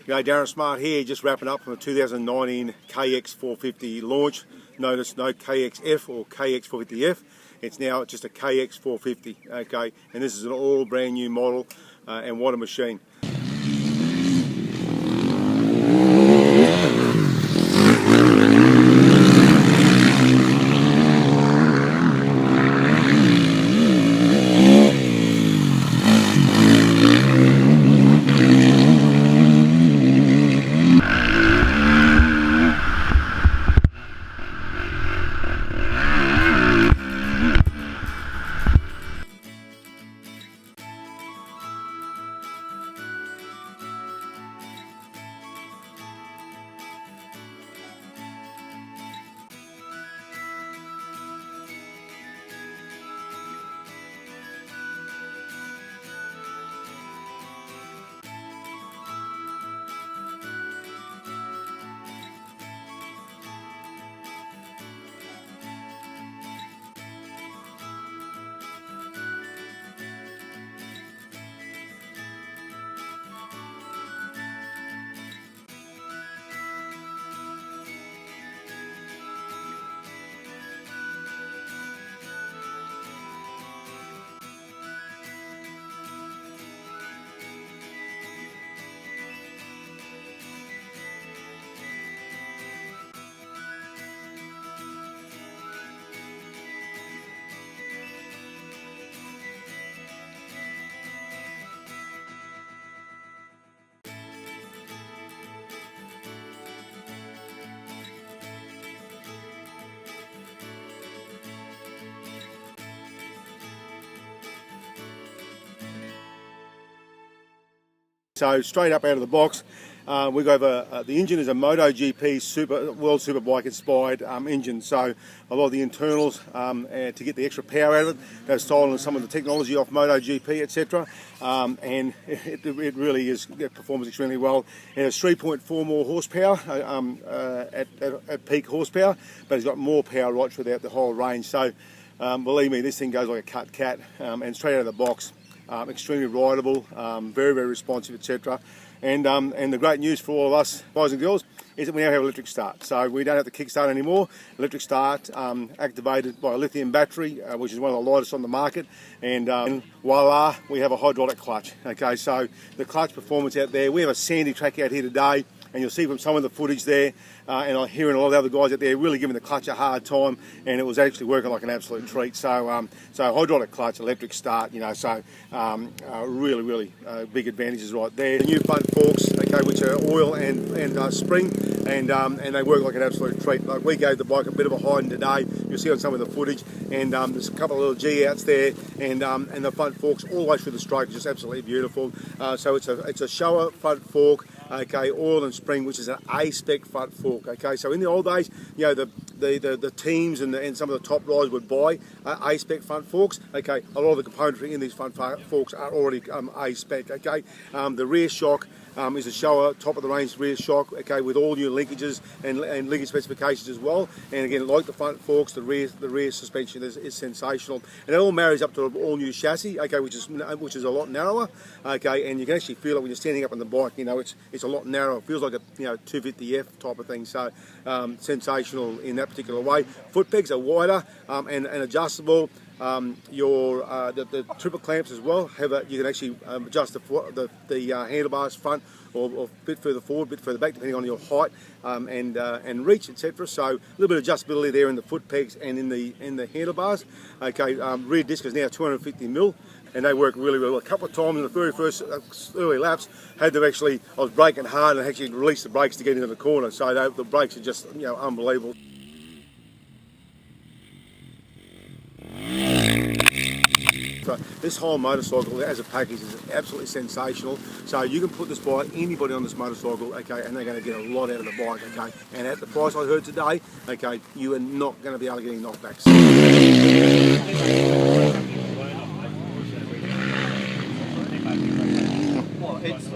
Darren Smart here, just wrapping up from the 2019 KX450 launch. Notice no KXF or KX450F. It's now just a KX450, okay? And this is an all brand new model, and what a machine. So straight up out of the box, we go over, the engine is a MotoGP World Superbike inspired engine. So a lot of the internals, to get the extra power out of it, they've stolen some of the technology off MotoGP, etc. And it really is, it performs extremely well. It has 3.4 more horsepower at peak horsepower, but it's got more power right throughout the whole range. So believe me, this thing goes like a cut cat, and straight out of the box. Extremely rideable, very, very responsive, etc. And the great news for all of us, boys and girls, is that we now have electric start. So we don't have to kickstart anymore. Electric start, activated by a lithium battery, which is one of the lightest on the market. And voila, we have a hydraulic clutch. Okay, so the clutch performance out there, we have a sandy track out here today, and you'll see from some of the footage there, and I'm hearing a lot of the other guys out there really giving the clutch a hard time, and it was actually working like an absolute treat. So so hydraulic clutch, electric start, so really, really big advantages right there. The new front forks, okay, which are oil and spring, and they work like an absolute treat. Like, we gave the bike a bit of a hiding today. You'll see on some of the footage, and there's a couple of little G-outs there, and the front forks all the way through the stroke, just absolutely beautiful. So it's a Showa front fork, okay, oil and spring, which is an A-spec front fork. Okay, so in the old days, the teams and some of the top riders would buy A-spec front forks. Okay, a lot of the componentry in these front forks are already A-spec. Okay, the rear shock is a Showa top of the range rear shock, okay, with all new linkages and linkage specifications as well. And again, like the front forks, the rear suspension is sensational, and it all marries up to an all new chassis, okay, which is a lot narrower, okay, and you can actually feel it when you're standing up on the bike. It's a lot narrower. It feels like a 250F type of thing. So sensational in that particular way. Foot pegs are wider and adjustable. The triple clamps as well you can actually adjust the handlebars front or a bit further forward, a bit further back, depending on your height and reach, etc. So a little bit of adjustability there in the foot pegs and in the handlebars. Okay, rear disc is now 250mm. And they work really, really well. A couple of times in the very first early laps, I was braking hard and actually released the brakes to get into the corner. So the brakes are just unbelievable. So this whole motorcycle as a package is absolutely sensational. So you can put this by anybody on this motorcycle, okay, and they're going to get a lot out of the bike, okay. And at the price I heard today, okay, you are not going to be able to get any knockbacks. It's